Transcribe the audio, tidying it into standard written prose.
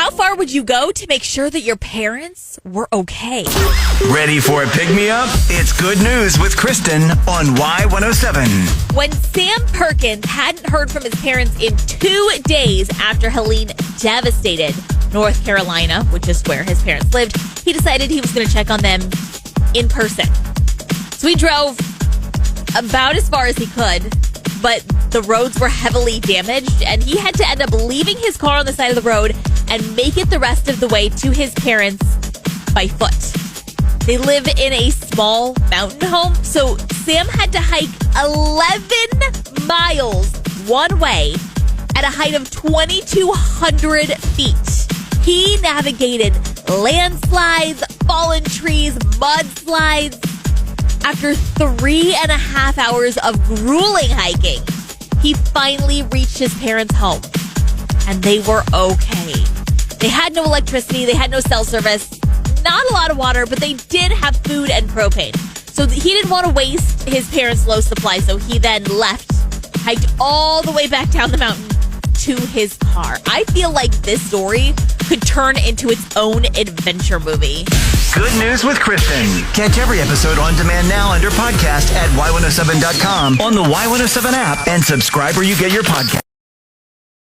How far would you go to make sure that your parents were okay? Ready for a pick-me-up? It's Good News with Kristen on Y107. When Sam Perkins hadn't heard from his parents in 2 days after Helene devastated North Carolina, which is where his parents lived, he decided he was going to check on them in person. So he drove about as far as he could, but the roads were heavily damaged, and he had to end up leaving his car on the side of the road and make it the rest of the way to his parents by foot. They live in a small mountain home, so Sam had to hike 11 miles one way at a height of 2,200 feet. He navigated landslides, fallen trees, mudslides. After 3.5 hours of grueling hiking, he finally reached his parents' home, and they were okay. They had no electricity, they had no cell service, not a lot of water, but they did have food and propane. So he didn't want to waste his parents' low supply, so he then left, hiked all the way back down the mountain to his car. I feel like this story could turn into its own adventure movie. Good News with Kristen. Catch every episode on demand now under podcast at Y107.com, on the Y107 app, and subscribe where you get your podcast.